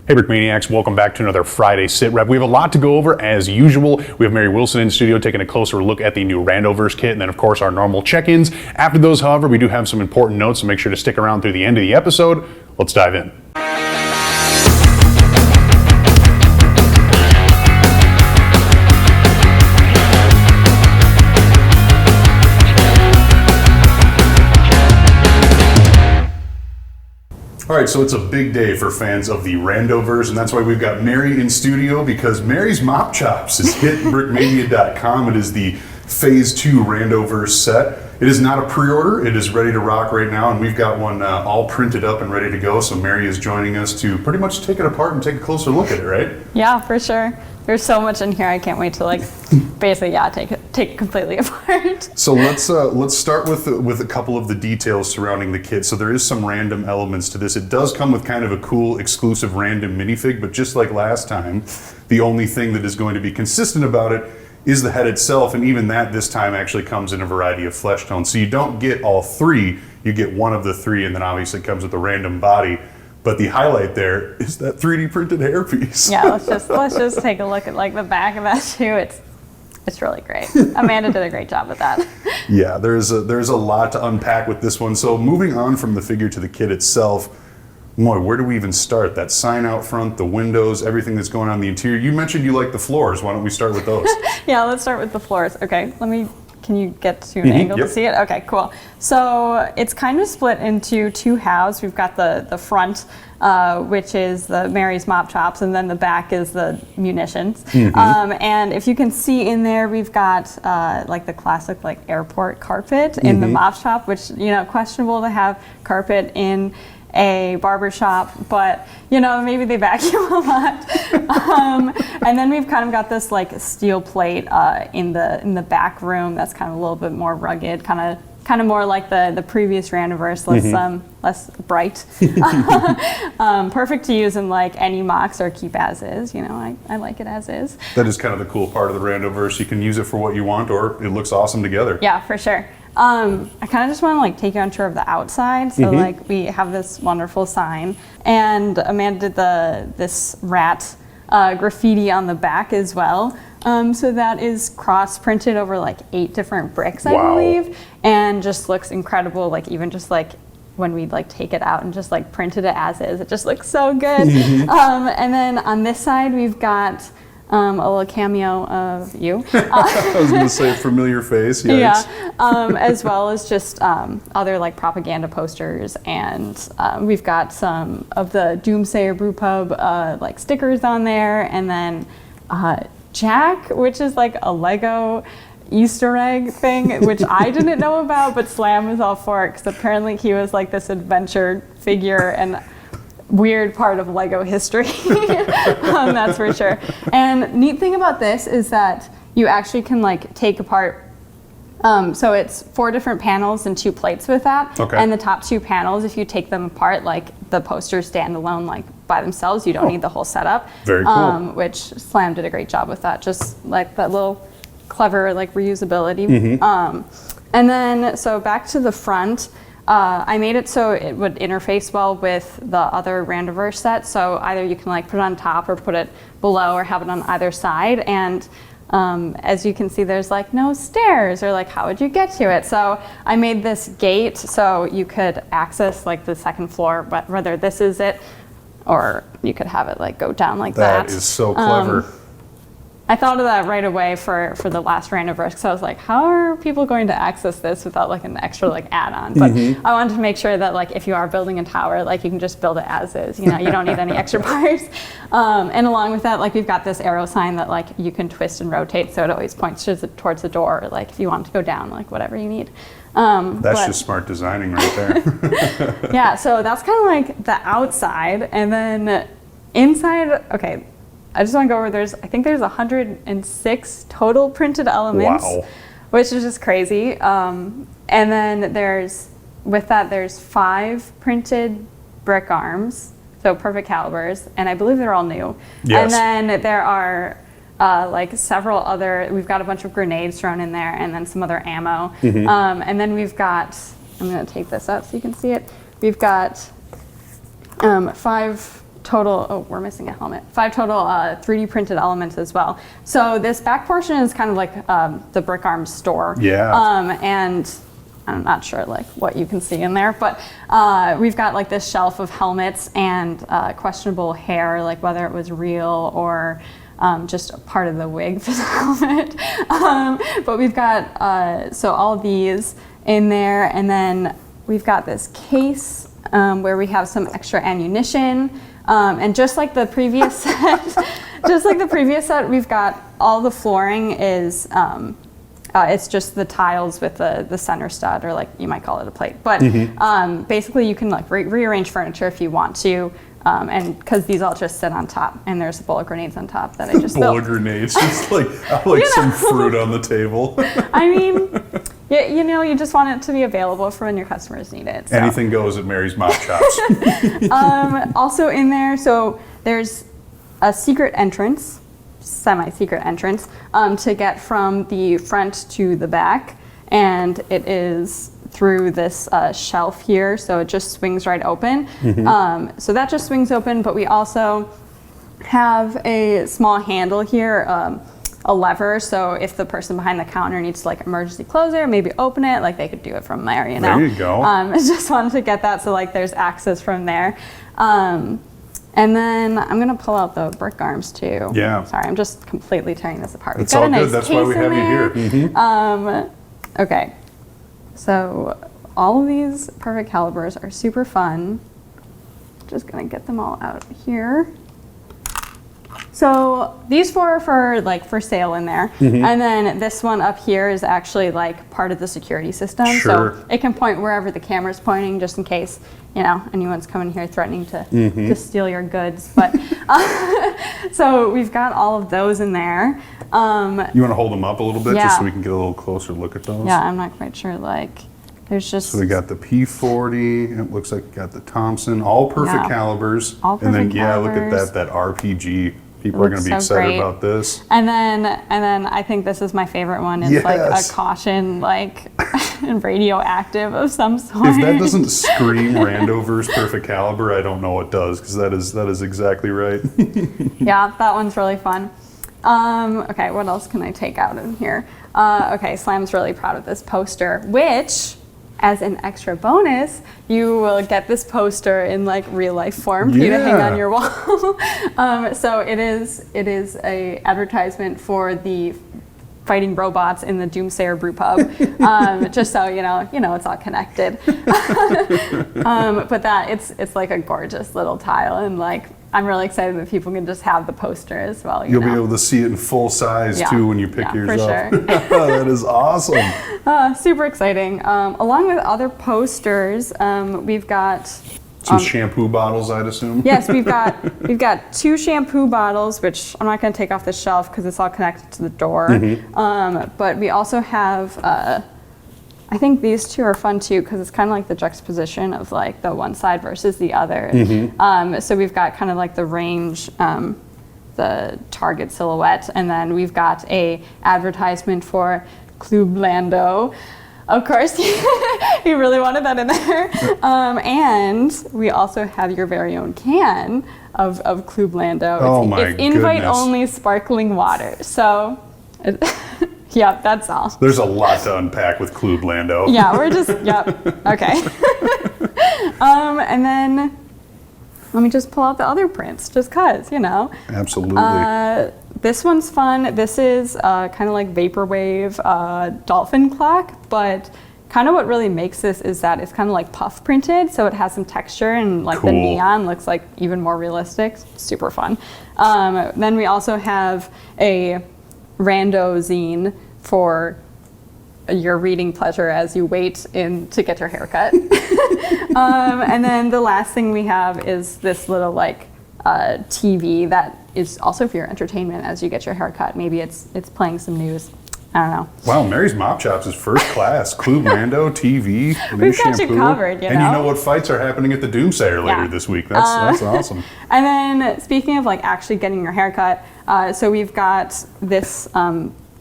Hey Brickmaniacs, welcome back to another Friday Sit Rep. We have a lot to go over as usual. We have Mary Wilson in studio taking a closer look at the new Randoverse kit, and then of course our normal check-ins. After those, however, we do have some important notes, so make sure to stick around through the end of the episode. Let's dive in. All right, so it's a big day for fans of the Randoverse, and that's why we've got Mary in studio, because Mary's Mop Chops is hit Brickmania.com. It is the Phase 2 Randoverse set. It is not a pre-order. It is ready to rock right now, and we've got one all printed up and ready to go. So Mary is joining us to pretty much take it apart and take a closer look at it, right? Yeah, for sure. There's so much in here. I can't wait to basically take it completely apart. So let's start with a couple of the details surrounding the kit. So there is some random elements to this. It does come with kind of a cool exclusive random minifig, but just like last time, the only thing that is going to be consistent about it is the head itself, and even that this time actually comes in a variety of flesh tones. So you don't get all three, you get one of the three, and then obviously it comes with a random body. But the highlight there is that 3D printed hairpiece. Yeah, let's just take a look at the back of that too. It's really great. Amanda did a great job with that. Yeah, there's a lot to unpack with this one. So moving on from the figure to the kit itself, boy, where do we even start? That sign out front, the windows, everything that's going on in the interior. You mentioned you like the floors. Why don't we start with those? Yeah, let's start with the floors. Okay, can you get to an angle to see it? Okay, cool. So it's kind of split into two halves. We've got the front, which is the Mary's Mop Chops, and then the back is the munitions. And if you can see in there, we've got the classic airport carpet in the mop shop, which, questionable to have carpet in a barber shop, but maybe they vacuum a lot. And then we've kind of got this steel plate in the back room that's kind of a little bit more rugged, kind of more like the previous Randoverse, less bright. Perfect to use in any Mox or keep as is. I like it as is. That is kind of the cool part of the Randoverse. You can use it for what you want, or it looks awesome together. Yeah, for sure. I kind of just want to take you on tour of the outside. So we have this wonderful sign, and Amanda did this rat graffiti on the back as well. So that is cross printed over 8 different bricks, I believe, and just looks incredible. Even just when we take it out and just printed it as is, it just looks so good. And then on this side we've got a little cameo of you. I was going to say familiar face. Yikes. Yeah, as well as just other propaganda posters, and we've got some of the Doomsayer Brew Pub stickers on there, and then Jack, which is a Lego Easter egg thing, which I didn't know about, but Slam was all for it because apparently he was this adventure figure and weird part of Lego history. That's for sure. And neat thing about this is that you actually can take apart. So it's 4 different panels and 2 plates with that. Okay. And the top 2 panels, if you take them apart, the posters stand alone by themselves. You don't need the whole setup. Very cool. Which Slam did a great job with that. Just that little clever reusability. And then so back to the front. I made it so it would interface well with the other Randoverse set. So either you can put it on top or put it below or have it on either side. And as you can see, there's no stairs, or how would you get to it? So I made this gate so you could access the second floor, but whether this is it or you could have it go down like that. That is so clever. I thought of that right away for the last Randoverse, because I was how are people going to access this without an extra add-on? But I wanted to make sure that if you are building a tower, you can just build it as is. You don't need any extra parts. And along with that, we've got this arrow sign that you can twist and rotate, so it always points towards the door. Or, if you want to go down, whatever you need. That's just smart designing right there. Yeah, so that's kind of the outside, and then inside. Okay. I just want to go over, I think there's 106 total printed elements, which is just crazy. And then there's 5 printed brick arms, so perfect calibers, and I believe they're all new. Yes. And then there are several other, we've got a bunch of grenades thrown in there, and then some other ammo. And then we've got, I'm going to take this up so you can see it, we've got 5 total, oh, we're missing a helmet, 5 total 3D printed elements as well. So this back portion is kind of like the Brick Arms store. Yeah. And I'm not sure like what you can see in there, but we've got like this shelf of helmets and questionable hair, like whether it was real or just a part of the wig for the helmet. But we've got, so all of these in there, and then we've got this case where we have some extra ammunition. And just like the previous set, we've got all the flooring is, it's just the tiles with the center stud, or like you might call it a plate. But basically you can like rearrange furniture if you want to. And because these all just sit on top, and there's bullet grenades on top that I just bullet grenades, just like some fruit on the table. I mean, you know, you just want it to be available for when your customers need it. So. Anything goes at Mary's Mop Chops. Also in there, so there's a secret entrance, semi-secret entrance, to get from the front to the back, and it is through this shelf here, so it just swings right open. So that just swings open, but we also have a small handle here, a lever, so if the person behind the counter needs to like emergency close it or maybe open it, like they could do it from there, you know? There you go. I just wanted to get that so like there's access from there. And then I'm gonna pull out the brick arms too. Yeah. Sorry, I'm just completely tearing this apart. It's all good, that's why we have you here. Okay, so all of these perfect calibers are super fun. Just gonna get them all out here. So these 4 are for sale in there. And then this one up here is actually like part of the security system. Sure. So it can point wherever the camera's pointing, just in case, you know, anyone's coming here threatening to steal your goods. But so we've got all of those in there. You want to hold them up a little bit just so we can get a little closer look at those? Yeah, I'm not quite sure, like, there's just... So we got the P40, it looks like we got the Thompson, all perfect calibers. All perfect and then, calibers. Look at that RPG. People are going to be excited about this. And then I think this is my favorite one. It's like a caution, like radioactive of some sort. If that doesn't scream Randoverse perfect caliber, I don't know what does, because that is exactly right. Yeah, that one's really fun. Okay, what else can I take out in here? Okay, Slam's really proud of this poster, which, as an extra bonus, you will get this poster in like real life form for you to hang on your wall. So it is a advertisement for the fighting robots in the Doomsayer Brew Pub, just so you know it's all connected. But that it's like a gorgeous little tile, and like I'm really excited that people can just have the poster as well. You'll be able to see it in full size too when you pick yours for up. Sure. That is awesome. Super exciting. Along with other posters, we've got some shampoo bottles, I'd assume. Yes, we've got 2 shampoo bottles, which I'm not going to take off the shelf because it's all connected to the door. But we also have. I think these 2 are fun too because it's kind of like the juxtaposition of like the one side versus the other. So we've got kind of like the range, the target silhouette, and then we've got a advertisement for Club Lando. Of course, you really wanted that in there. And we also have your very own can of Club Lando. It's invite only sparkling water. So. Yep, that's all. There's a lot to unpack with Club Lando. Yeah, we're just, okay. And then let me just pull out the other prints, just cause, you know. Absolutely. This one's fun. This is kind of like vaporwave dolphin clock, but kind of what really makes this is that it's kind of like puff printed, so it has some texture, and like the neon looks like even more realistic. Super fun. Then we also have a rando zine for your reading pleasure as you wait to get your haircut. And then the last thing we have is this little like TV that is also for your entertainment as you get your haircut. Maybe it's playing some news. I don't know. Wow, Mary's Mop Chops is first class. Club Lando, TV, we've got you covered, you know? And you know what fights are happening at the Doomsayer later this week. That's awesome. And then speaking of like actually getting your haircut, so we've got this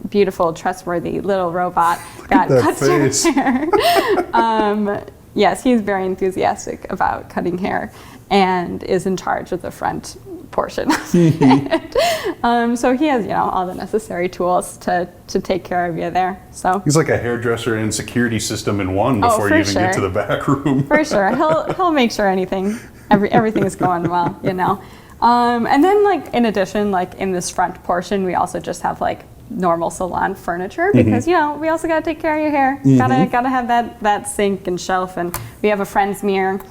beautiful, trustworthy little robot that cuts your hair. Yes, he's very enthusiastic about cutting hair. and is in charge of the front portion. So he has, all the necessary tools to take care of you there. So he's like a hairdresser and security system in one before you even get to the back room. For sure, he'll make sure everything is going well, And then like in addition, like in this front portion, we also just have like normal salon furniture because we also got to take care of your hair. Gotta have that sink and shelf, and we have a friend's mirror.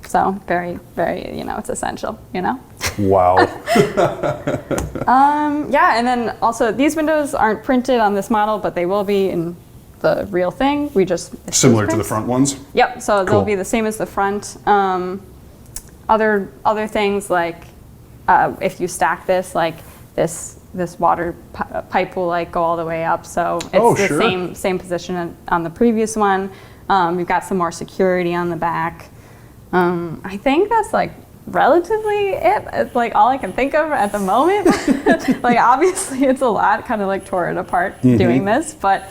So very, very, it's essential, Wow. Yeah, and then also these windows aren't printed on this model, but they will be in the real thing. We just similar to the front ones. Yep. So they'll be the same as the front. Other things like if you stack this, like this water pipe will like go all the way up. So it's the same position on the previous one. We've got some more security on the back. I think that's like relatively it. It's like all I can think of at the moment. Like obviously it's a lot, kind of like tore it apart doing this, but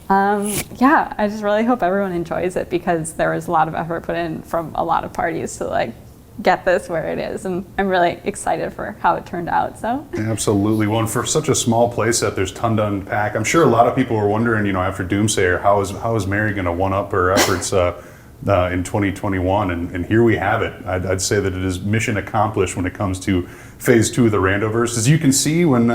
yeah, I just really hope everyone enjoys it because there was a lot of effort put in from a lot of parties to like get this where it is, and I'm really excited for how it turned out. So absolutely. Well, and for such a small playset, there's ton to unpack. I'm sure a lot of people were wondering, after Doomsayer, how is Mary going to one up her efforts in 2021, and here we have it. I'd say that it is mission accomplished when it comes to phase 2 of the Randoverse. As you can see, when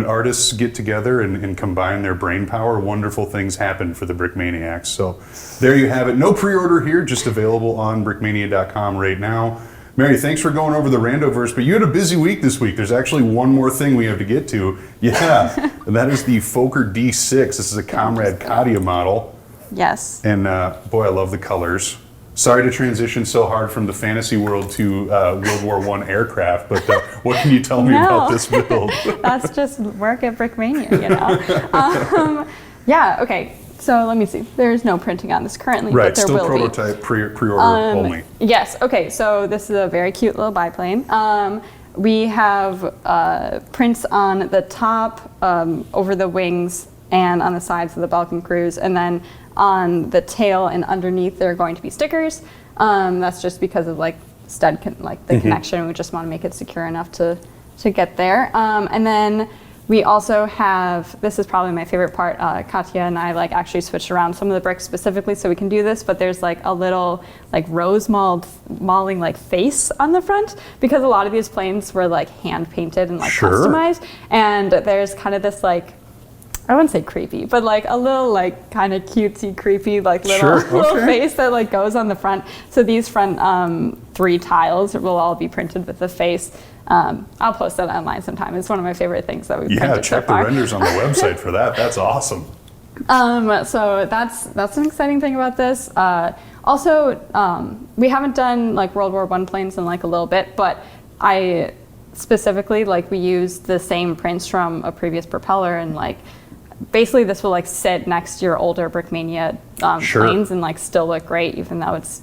artists get together and combine their brain power, wonderful things happen for the Brickmaniacs. So there you have it. No pre-order here, just available on brickmania.com right now. Mary, thanks for going over the Randoverse, but you had a busy week this week. There's actually one more thing we have to get to. Yeah, and that is the Fokker D6. This is a Comrade Katia model. Yes. And boy, I love the colors. Sorry to transition so hard from the fantasy world to World War I aircraft, but what can you tell me about this build? That's just work at Brickmania, Yeah, okay. So let me see. There's no printing on this currently, right, but there still will prototype, be. pre-order only. Yes, okay. So this is a very cute little biplane. We have prints on the top, over the wings, and on the sides of the Balkan Cruise, and then on the tail and underneath there are going to be stickers. That's just because of like stud the connection. We just want to make it secure enough to get there. And then we also have, this is probably my favorite part, Katia and I like actually switched around some of the bricks specifically so we can do this, but there's like a little like rose mauling like face on the front because a lot of these planes were like hand painted and like customized, and there's kind of this like, I wouldn't say creepy, but like a little like kind of cutesy, creepy, like little face that like goes on the front. So these front 3 tiles will all be printed with the face. I'll post that online sometime. It's one of my favorite things that we've printed so far. Yeah, check the renders on the website for that. That's awesome. So that's an exciting thing about this. Also, we haven't done like World War I planes in like a little bit, but I specifically like we used the same prints from a previous propeller, and like basically this will like sit next to your older Brickmania planes and like still look great even though it's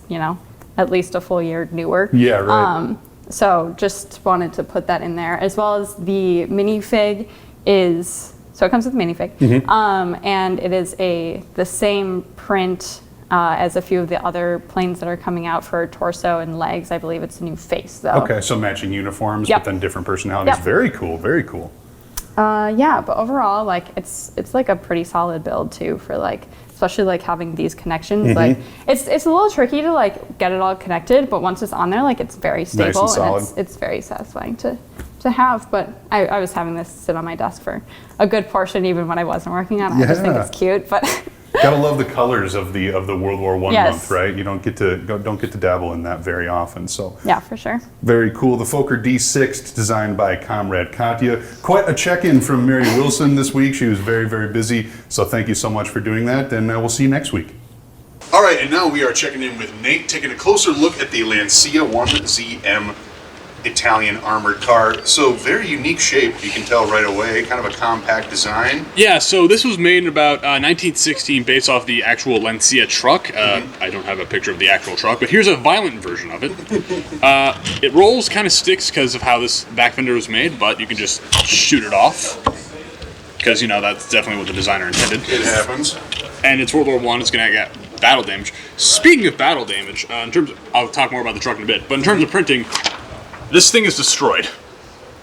at least a full year newer. Yeah, right. So just wanted to put that in there, as well as the Minifig so it comes with Minifig, and it is the same print as a few of the other planes that are coming out for torso and legs. I believe it's a new face though. Okay, so matching uniforms, but then different personalities. Yep. Very cool, very cool. Yeah, but overall, like it's like a pretty solid build too for like, especially like having these connections. Like it's a little tricky to like get it all connected, but once it's on there, like it's very stable, nice and it's very satisfying to have. But I was having this sit on my desk for a good portion even when I wasn't working on it. I just think it's cute, but gotta love the colors of the World War I month, right? You don't get to dabble in that very often. So yeah, for sure. Very cool. The Fokker D6, designed by Comrade Katia. Quite a check-in from Mary Wilson this week. She was very, very busy. So thank you so much for doing that, and we'll see you next week. All right, and now we are checking in with Nate, taking a closer look at the Lancia 1ZM Italian armored car. So very unique shape, you can tell right away, kind of a compact design. Yeah, so this was made in about 1916 based off the actual Lancia truck. I don't have a picture of the actual truck, but here's a violent version of it. It rolls, kind of sticks because of how this back fender was made, but you can just shoot it off because, that's definitely what the designer intended. It happens. And it's World War I, it's going to get battle damage. Speaking of battle damage, in terms of, I'll talk more about the truck in a bit, but in terms of printing, this thing is destroyed.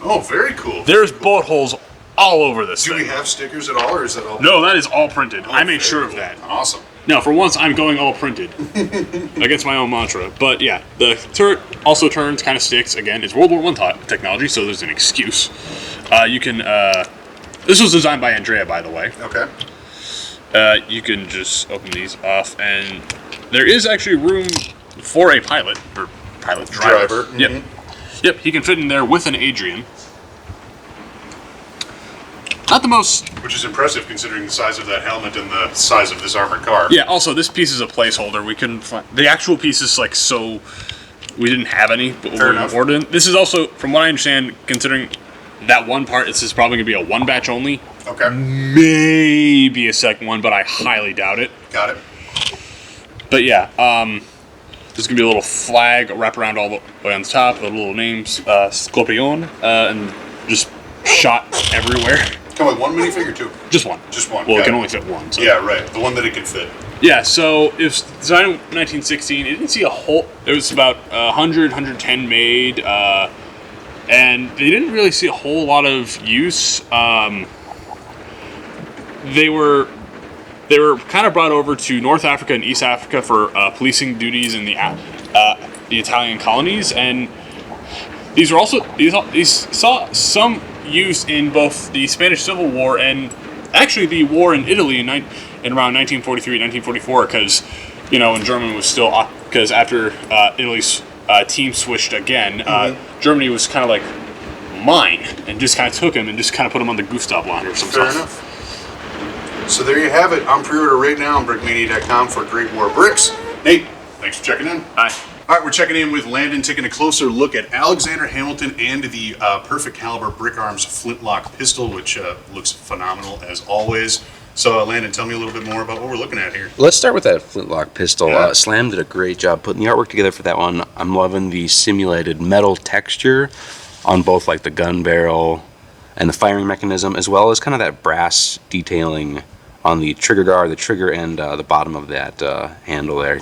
Oh, very cool. There's bullet holes all over this Do thing. we have stickers at all, or is that all? No, that is all printed. Oh, I made sure very of cool. that. Awesome. Now, for once, I'm going all printed against my own mantra. But yeah, the turret also turns, kind of sticks. Again, it's World War I technology, so there's an excuse. You can. This was designed by Andrea, by the way. Okay. You can just open these off, and there is actually room for a pilot or pilot driver. Mm-hmm. Yep. Yep. He can fit in there with an Adrian. Not the most. Which is impressive considering the size of that helmet and the size of this armored car. Yeah. Also, this piece is a placeholder. We couldn't find the actual piece is like so. We didn't have any, but Fair we enough. ordered. This is also, from what I understand, considering that one part, this is probably going to be a one batch only. Okay. Maybe a second one, but I highly doubt it. Got it. But yeah, there's gonna be a little flag wrap around all the way on the top, with little names, Scorpion, and just shot everywhere. Come with one minifig or two? Just one. Just one. Well, it got can it. only fit one. So. Yeah, right. The one that it can fit. Yeah. So it's designed in 1916. It didn't see a whole. It was about 100, 110 made, and they didn't really see a whole lot of use. They were kind of brought over to North Africa and East Africa for policing duties in the Italian colonies, and these saw some use in both the Spanish Civil War and actually the war in Italy in around 1943, 1944, because when Germany was still because after Italy's team switched again, Germany was kind of like mine and just kind of took him and just kind of put him on the Gustav line or something. Fair enough. So there you have it. On pre-order right now on Brickmania.com for Great War Bricks. Nate, thanks for checking in. Hi. All right, we're checking in with Landon, taking a closer look at Alexander Hamilton and the Perfect Caliber Brick Arms flintlock pistol, which looks phenomenal as always. So, Landon, tell me a little bit more about what we're looking at here. Let's start with that flintlock pistol. Yeah. Slam did a great job putting the artwork together for that one. I'm loving the simulated metal texture on both like the gun barrel and the firing mechanism, as well as kind of that brass detailing on the trigger guard, the trigger, and the bottom of that handle there.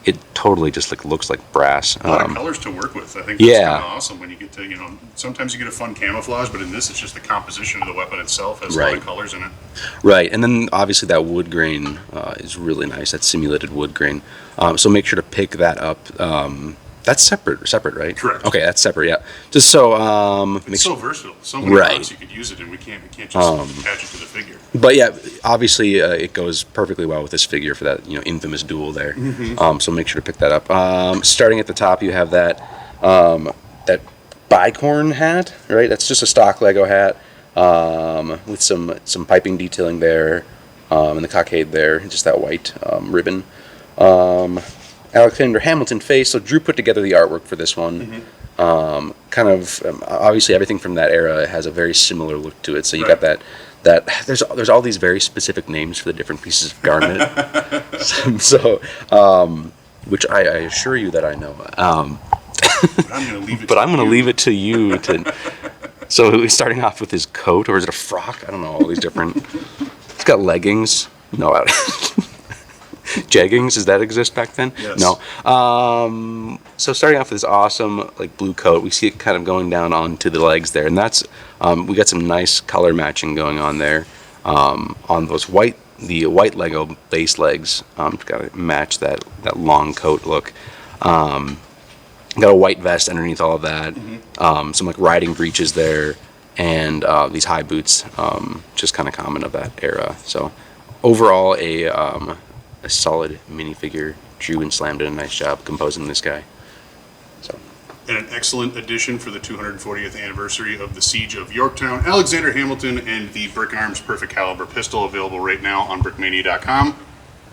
It totally just looks like brass. A lot of colors to work with. I think that's Yeah. kind of awesome when you get to, sometimes you get a fun camouflage, but in this it's just the composition of the weapon itself has a lot Right. of colors in it. Right, and then obviously that wood grain is really nice. That simulated wood grain. So make sure to pick that up. That's separate, right? Correct. Okay, that's separate. Yeah. Just so It's so versatile. So many Right. parts you could use it, and we can't just attach it to the figure. But yeah, obviously it goes perfectly well with this figure for that infamous duel there. So make sure to pick that up. Starting at the top, you have that that bicorn hat, right? That's just a stock Lego hat with some piping detailing there, and the cockade there, just that white ribbon. Alexander Hamilton face. So Drew put together the artwork for this one. Obviously everything from that era has a very similar look to it. So you got that there's all these very specific names for the different pieces of garment. Which I assure you that I know. But I'm going to leave it. But I'm going to leave it to you to. So starting off with his coat, or is it a frock? I don't know. All these different. It's got leggings. No, jeggings. Does that exist back then? Yes. No. So starting off with this awesome blue coat, we see it kind of going down onto the legs there, and that's we got some nice color matching going on there on those white Lego base legs. Got to match that long coat look. Got a white vest underneath all of that. Some riding breeches there, and these high boots, just kind of common of that era. So overall, a solid minifigure. Drew and Slam did a nice job composing this guy. So. And an excellent addition for the 240th anniversary of the Siege of Yorktown. Alexander Hamilton and the Brick Arms Perfect Caliber pistol available right now on Brickmania.com.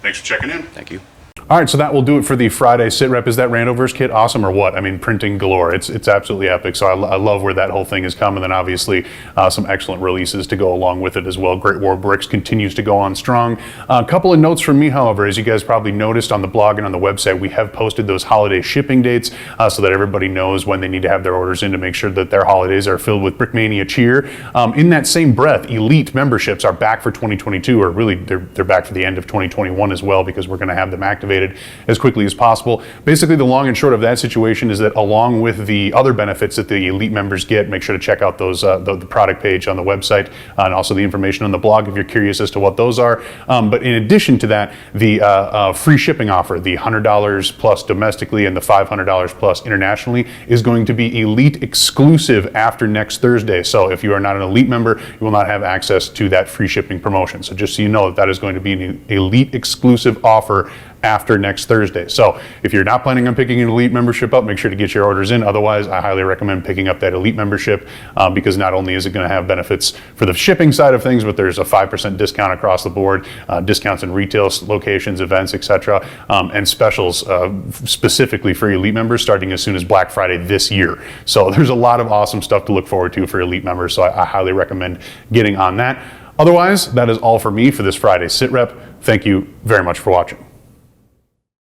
Thanks for checking in. Thank you. All right, so that will do it for the Friday sit rep. Is that Randoverse kit awesome or what? I mean, printing galore. It's absolutely epic. So I love where that whole thing has come, and then obviously some excellent releases to go along with it as well. Great War Bricks continues to go on strong. A couple of notes from me, however, as you guys probably noticed on the blog and on the website, we have posted those holiday shipping dates so that everybody knows when they need to have their orders in to make sure that their holidays are filled with Brickmania cheer. In that same breath, Elite memberships are back for 2022, or really they're back for the end of 2021 as well, because we're going to have them activated activated as quickly as possible. Basically, the long and short of that situation is that along with the other benefits that the elite members get, make sure to check out those the product page on the website and also the information on the blog if you're curious as to what those are. But in addition to that, the free shipping offer, the $100 plus domestically and the $500 plus internationally, is going to be elite exclusive after next Thursday. So if you are not an elite member, you will not have access to that free shipping promotion. So just so you know, that is going to be an elite exclusive offer after next Thursday. So if you're not planning on picking an elite membership up, make sure to get your orders in. Otherwise, I highly recommend picking up that elite membership because not only is it going to have benefits for the shipping side of things, but there's a 5% discount across the board, discounts in retail locations, events, etc., and specials specifically for elite members starting as soon as Black Friday this year. So there's a lot of awesome stuff to look forward to for elite members. So I highly recommend getting on that. Otherwise, that is all for me for this Friday Sit Rep. Thank you very much for watching.